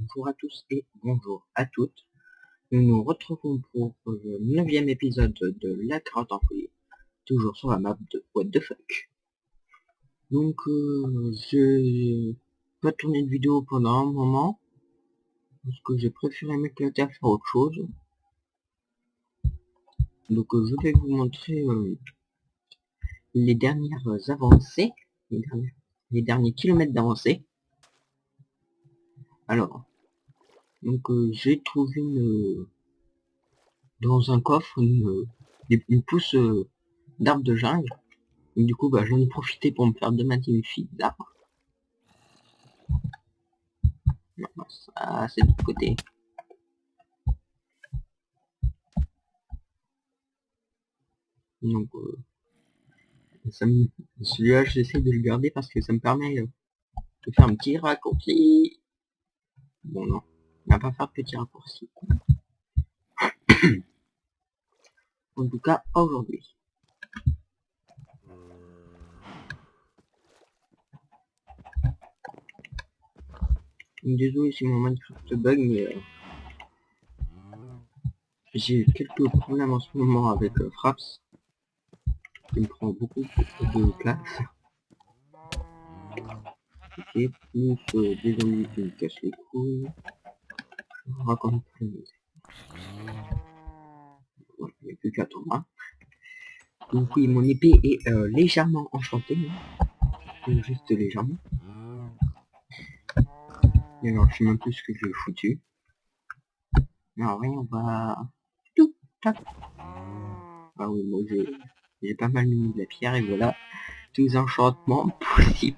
Bonjour à tous et bonjour à toutes. Nous nous retrouvons pour le 9e épisode de la carotte en folie, toujours sur la map de What the fuck. Donc j'ai pas tourné de vidéo pendant un moment, parce que j'ai préféré m'éclater à faire autre chose. Donc je vais vous montrer les dernières avancées, les derniers kilomètres d'avancée. Alors, donc j'ai trouvé dans un coffre une pousse d'arbre de jungle. Et du coup, j'en ai profité pour me faire deux magnifiques d'arbres. Ça, c'est de l'autre côté. Donc, celui-là, j'essaie de le garder parce que ça me permet de faire un petit raccourci. Bon, non, on va pas faire de petit raccourci. En tout cas, aujourd'hui. Désolé si mon Minecraft bug, mais j'ai quelques problèmes en ce moment avec Fraps, qui me prend beaucoup de place. Et plus des ennemis qui me cassent les couilles. Je raconte plus. Voilà, il n'y a plus qu'à attendre. Donc oui, mon épée est légèrement enchantée, juste légèrement. Et alors, je sais même plus ce que j'ai foutu. Alors oui, on va... Tout, tac. Ah oui, moi j'ai pas mal mis de la pierre et voilà. Tous les enchantements possibles.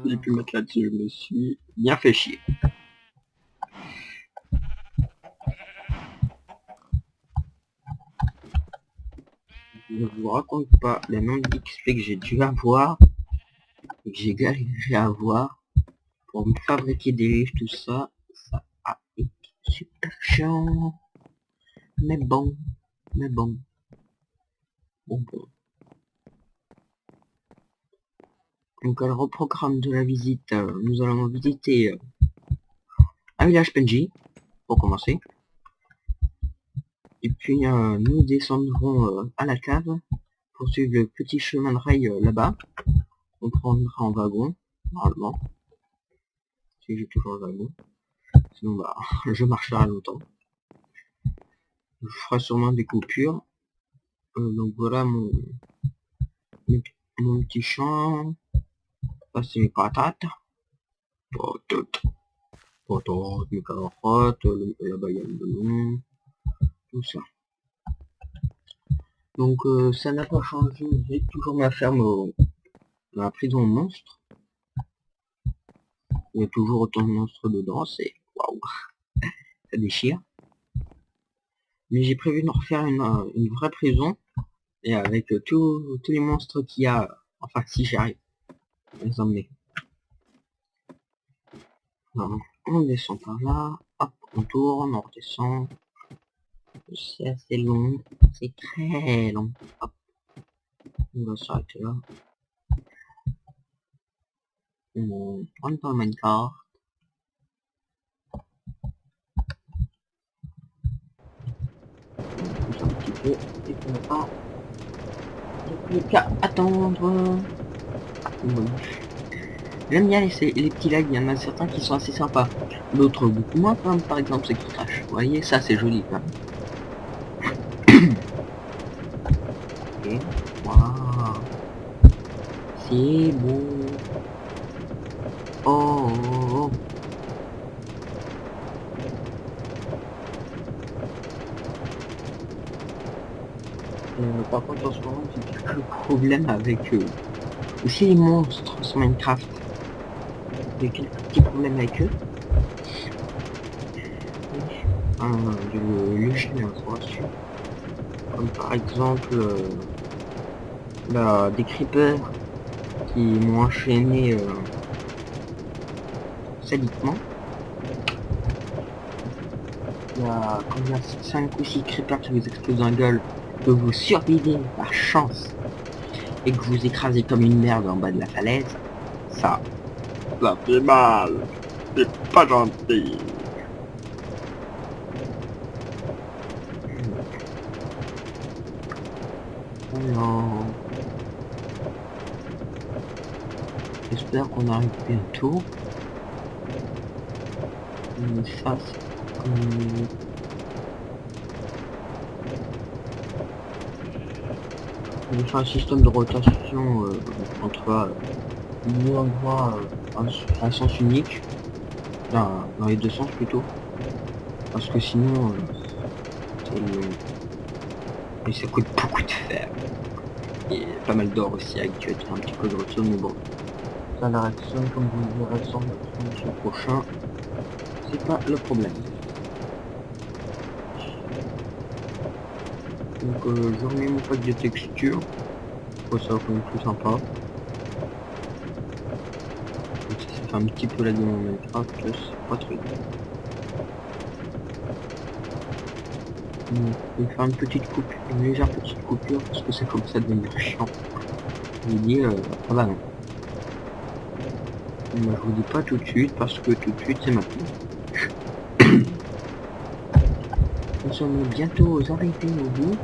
J'ai pu mettre là-dessus, je me suis bien fait chier. Je ne vous raconte pas le nombre d'XP que j'ai dû avoir et que j'ai galéré à avoir pour me fabriquer des livres, tout ça. Ça a été super chiant. Mais bon. Bon. Donc alors au programme de la visite, nous allons visiter un village PNJ, pour commencer. Et puis nous descendrons à la cave pour suivre le petit chemin de rail là-bas. On prendra en wagon, normalement. Si j'ai toujours le wagon. Sinon je marcherai longtemps. Je ferai sûrement des coupures. Donc voilà mon petit champ. Ça c'est mes patates. Patates, mes carottes, là-bas il y a le melon. Tout ça. Donc ça n'a pas changé, j'ai toujours ma ferme dans la prison aux monstres. Il y a toujours autant de monstres dedans, c'est waouh, ça déchire. Mais j'ai prévu de refaire une vraie prison, et avec tous les monstres qu'il y a, enfin si j'arrive à les emmener. Alors, on descend par là, hop, on tourne, on redescend. C'est assez long, c'est très long. Hop, on va s'arrêter là. On rentre dans le Minecraft. Un petit peu, et on va plus qu'à attendre. Bon. J'aime bien les petits lags, il y en a certains qui sont assez sympas, d'autres beaucoup moins, comme par exemple ceux qui crachent. Vous voyez, ça c'est joli quand même. Ok, waouh, c'est beau. Oh, oh, oh. Par contre en ce moment j'ai quelques problèmes avec aussi les monstres sur Minecraft. J'ai quelques petits problèmes avec eux. Le génie dessus. Comme par exemple des creepers qui m'ont enchaîné sadiquement. Il y a 5 ou 6 creepers qui vous explosent dans la gueule, que vous survivez par chance et que vous écrasez comme une merde en bas de la falaise. Ça fait mal. C'est pas gentil. Oh non. J'espère qu'on arrive bientôt. Mais ça, c'est on va faire un système de rotation entre deux endroits à sens unique, dans les deux sens plutôt, parce que sinon c'est long et ça coûte beaucoup de fer et pas mal d'or aussi avec un petit peu de redstone, mais bon, ça la redstone comme vous le verrez sans la transition prochain, c'est pas le problème. Donc je remets mon pack de textures, quoi ça va quand même plus sympa. Donc ça fait un petit peu la game en Minecraft, c'est pas très bien. Je vais faire une petite coupure, une légère petite coupure parce que ça commence à devenir chiant. Je vous dis, ah bah non. Moi, je vous dis pas tout de suite parce que tout de suite c'est maintenant. Nous sommes bientôt arrivés au bout.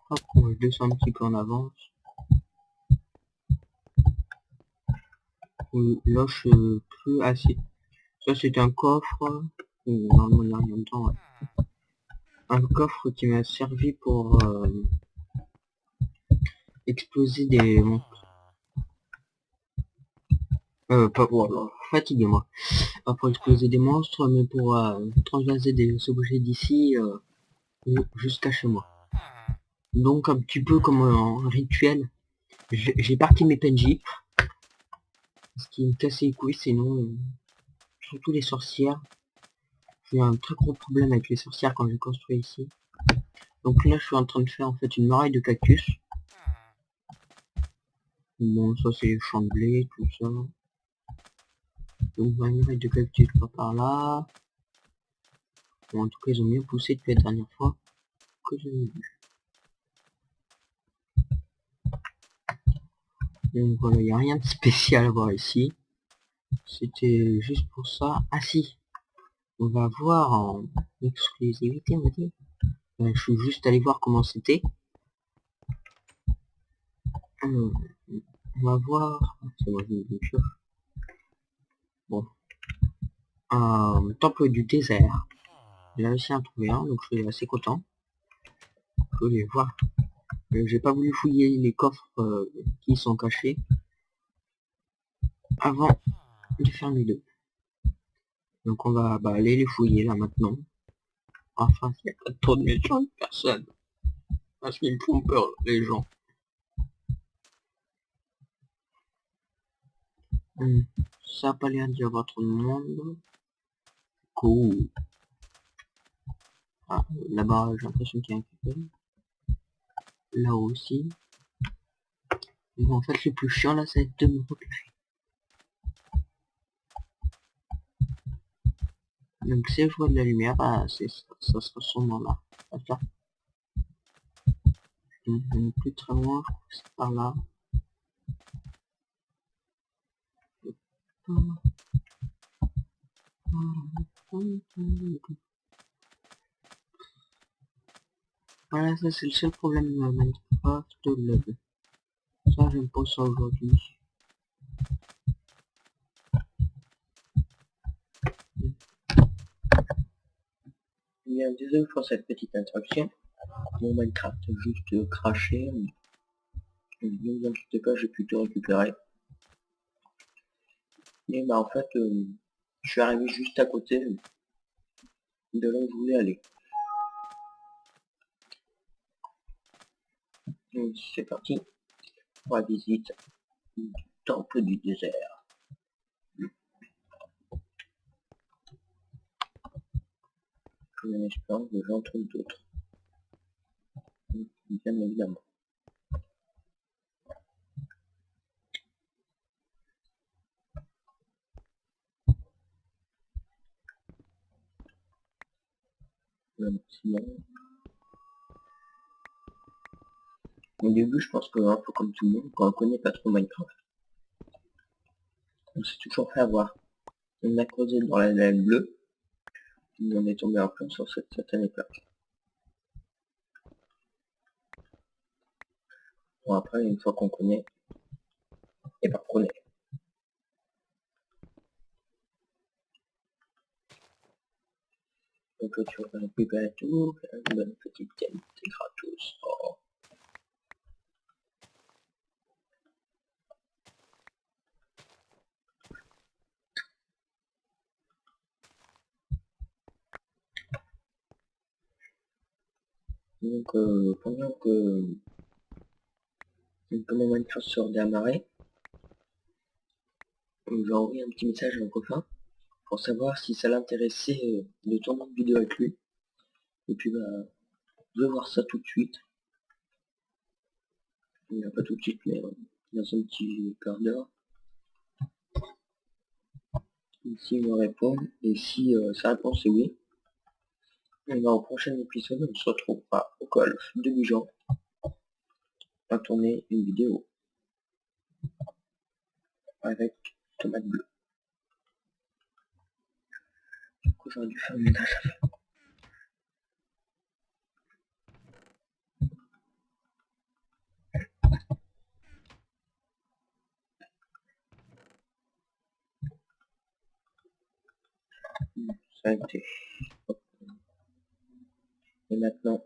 Hop, on descend un petit peu en avance. Là je suis plus assez. Ça c'est un coffre. Normalement il n'y a rien dedans. Ouais. Un coffre qui m'a servi pour exploser des monstres. Pas voilà, fatiguez-moi. Pas pour exploser des monstres, mais pour transvaser des objets d'ici jusqu'à chez moi. Donc un petit peu comme un rituel. J'ai parti mes PNJ. Ce qui me cassait les couilles, sinon surtout les sorcières. J'ai eu un très gros problème avec les sorcières quand j'ai construit ici. Donc là je suis en train de faire en fait une muraille de cactus. Bon ça c'est champ de blé, tout ça. Donc ma muraille de cactus va par là. Bon en tout cas ils ont bien poussé depuis la dernière fois que j'avais vu. Donc voilà, il n'y a rien de spécial à voir ici. C'était juste pour ça. Ah si, on va voir en exclusivité on va dire. Je suis juste allé voir comment c'était. On va voir. C'est moi qui me cherche. Bon. Un temple du désert. J'ai réussi à en trouver un, donc je suis assez content. Je vais voir. J'ai pas voulu fouiller les coffres qui sont cachés avant de faire les deux. Donc on va aller les fouiller là maintenant. Enfin, il n'y a pas trop de méchants de personnes. Parce qu'ils me font peur, les gens. Ça n'a pas l'air d'y avoir trop de monde. Cool. Ah, là-bas, j'ai l'impression qu'il y a un people. Là aussi. Bon, en fait, le plus chiant là, c'est de me repérer. Donc si je vois de la lumière, bah, ça sera sûrement là. Là. On est plus très loin, je crois que c'est par là. Voilà, ça c'est le seul problème de Minecraft, le ça j'aime pas ça aujourd'hui. Bien, désolé pour cette petite interruption. Mon Minecraft a juste craché. Ne vous inquiétez pas, j'ai pu tout récupérer. Et bah en fait, je suis arrivé juste à côté de là où je voulais aller. Donc c'est parti pour la visite du temple du désert. En espérant que j'en trouve d'autres. Bien évidemment. Sinon, au début, je pense que un peu comme tout le monde, quand on connaît pas trop Minecraft, on s'est toujours fait avoir. On a creusé dans la laine bleue. On est tombé en plein sur cette satanée plaque. Bon, après, une fois qu'on connaît, et ben prenez. Donc tu récupères tout, une bonne petite qualité gratos. Oh. Donc pendant que mon Minecraft se redémarrait, j'ai envoyé un petit message à mon copain pour savoir si ça l'intéressait de tourner une vidéo avec lui. Et puis bah, je vais voir ça tout de suite. Il n'y a pas tout de suite, mais dans un petit quart d'heure. S'il me répond, et si sa réponse est oui, et ben, au prochain épisode, on se retrouvera au golf de Gujan à tourner une vidéo avec tomate bleue. Du coup, j'aurais dû faire le ménage. Ça a été. Et maintenant,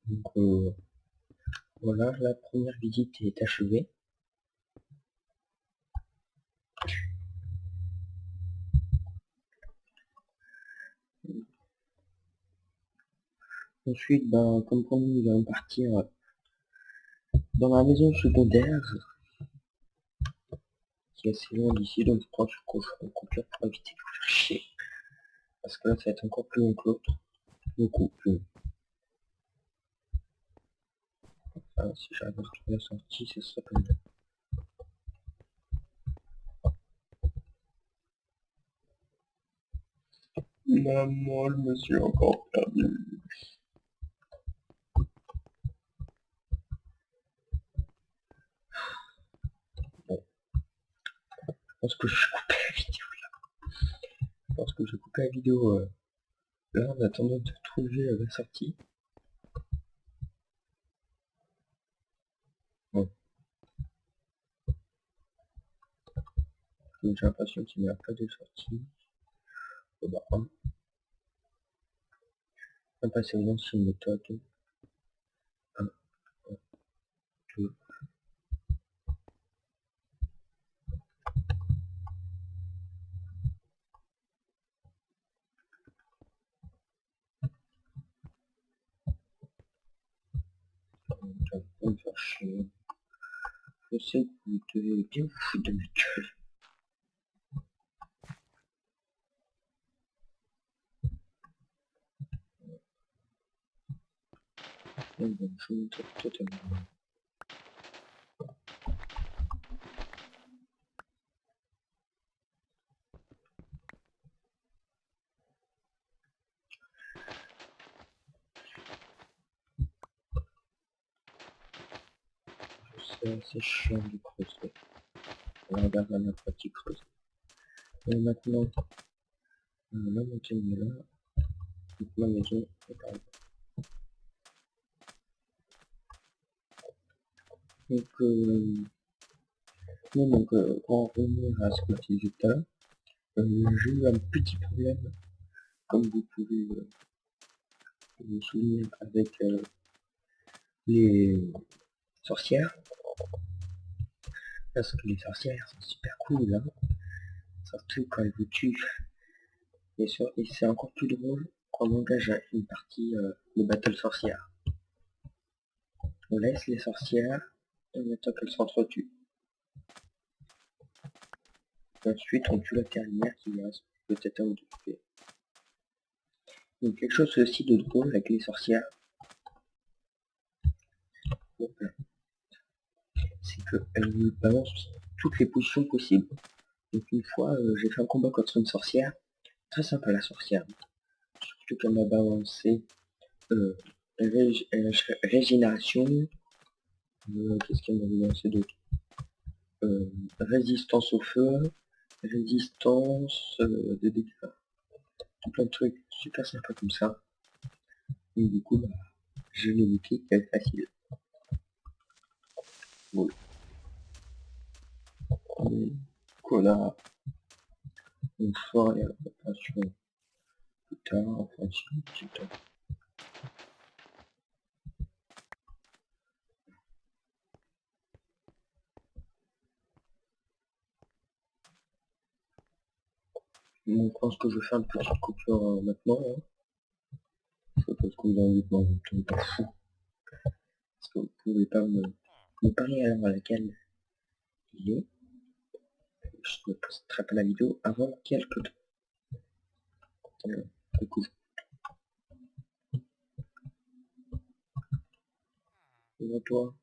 donc, voilà, la première visite est achevée. Ensuite, ben, comme promis, nous allons partir dans la maison secondaire, qui est assez loin d'ici, donc je pense qu'on fera une coupure pour éviter de vous faire chier. Parce que là, ça va être encore plus long que l'autre. Beaucoup plus long. Enfin, si j'arrive à retrouver la sortie, ce sera pas mal. Maman, je me suis encore perdu. Bon. Je pense que je coupé la vidéo là. Je pense que j'ai coupé la vidéo là en attendant de trouver la sortie. Bon. J'ai l'impression qu'il n'y a pas de sortie. Bon, bah, on va passer aux anciennes méthodes. 1, 2. On va me faire chier. Je sais que vous devez bien vous foutre de ma gueule. Bon, je vous montre totalement. C'est assez chiant de creuser. On regarde la pratique creuse. Et maintenant, la montagne est là. Donc ma maison est par là. Donc, pour en revenir à ce que je disais tout à l'heure, j'ai eu un petit problème, comme vous pouvez vous souvenir, avec les sorcières. Parce que les sorcières sont super cool, hein. Surtout quand elles vous tuent. Et c'est encore plus drôle quand on engage une partie de battle sorcière. On laisse les sorcières et on attend qu'elles s'entretuent. Ensuite, on tue la dernière qui reste peut-être un ou deux coupés. Donc quelque chose aussi de drôle avec les sorcières, c'est qu'elles vous balancent toutes les positions possibles. Donc une fois, j'ai fait un combat contre une sorcière. Très sympa la sorcière. Surtout qu'elle m'a balancé régénération. Qu'est-ce qu'elle m'a balancé d'autre? Résistance au feu, résistance de dégâts. Tout plein de trucs super sympa comme ça. Et du coup, bah, je l'ai niqué, c'est facile. Bon. Connard. On fera les réparations plus tard, enfin si, plus tard. Donc, je pense que je vais faire une petite coupure maintenant. Hein. Parce que vous avez envie de m'en pas fou. Parce que vous pouvez pas me parler à l'heure à laquelle il est. Je ne posterai pas la vidéo avant quelques temps. Du coup, toi.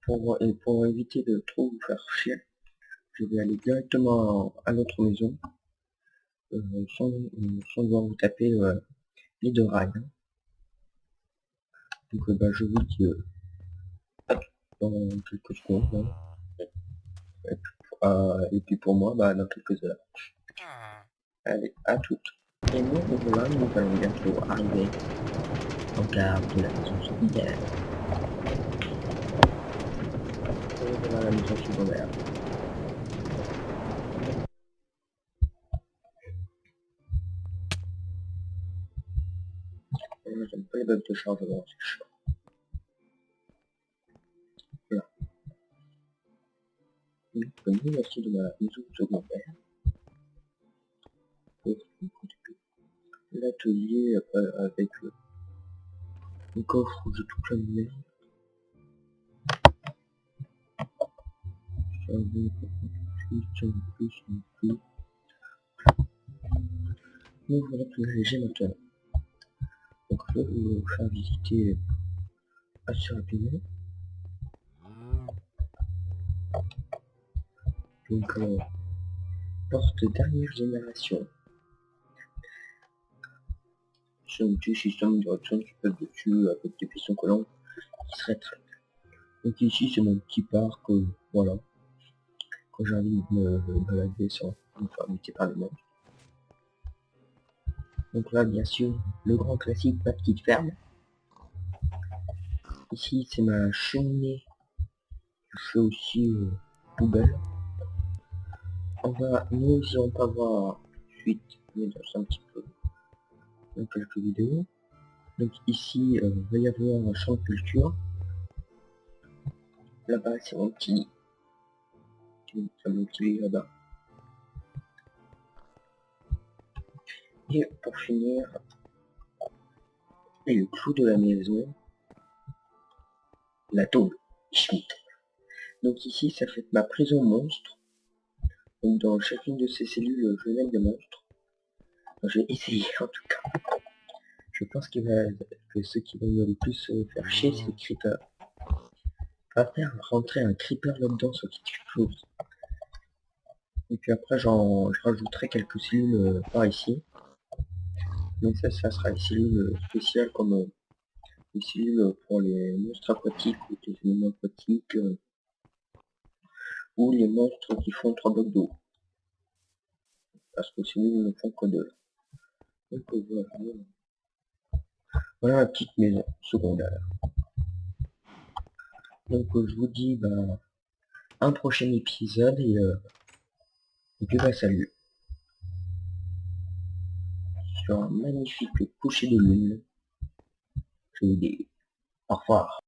Pour éviter de trop vous faire chier, je vais aller directement à notre maison sans devoir vous taper les deux rails. Hein. Donc bah, je vous dis dans quelques secondes. Hein. Et puis pour moi, bah, dans quelques heures. Allez, à toutes. Et nous, voilà, nous allons bientôt arriver en gare de la maison secondaire. Et voilà la maison secondaire. J'aime pas les bugs de chargement, c'est chiant. Voilà. Donc, nous voici de ma maison secondaire. L'atelier avec le coffre où j'ai tout plein de merde. Donc voilà tout léger maintenant. Donc je vais vous faire visiter assez rapidement. Donc porte dernière génération. C'est un petit système de direction qui peut être dessus avec des pistons collants qui se rétractent. Donc ici c'est mon petit parc, voilà. Quand j'ai envie de me balader sans me faire buter par les monstres. Donc là bien sûr le grand classique, ma petite ferme. Ici c'est ma cheminée. Je fais aussi poubelle. Nous n'allons pas voir suite, mais dans un petit peu dans quelques vidéos. Donc ici il va y avoir un champ de culture. Là-bas c'est mon petit lit. C'est mon petit lit là-bas. Et pour finir, et le clou de la maison, la tôle Schmitt. Donc ici ça fait ma prison monstre. Donc dans chacune de ces cellules je mets des monstres. Donc, je vais essayer en tout cas. Je pense que ce qui va me le plus faire chier c'est les creepers. On va faire rentrer un creeper là-dedans sur quelque chose. Et puis après je rajouterai quelques cellules par ici. Mais ça sera les cellules spéciales comme les cellules pour les monstres aquatiques ou les animaux aquatiques ou les monstres qui font 3 blocs d'eau. Parce que ces cellules ne font que 2. Donc voilà ma petite maison secondaire. Donc je vous dis bah, un prochain épisode et puis bah salut. Sur un magnifique coucher de lune. Je vous dis au revoir.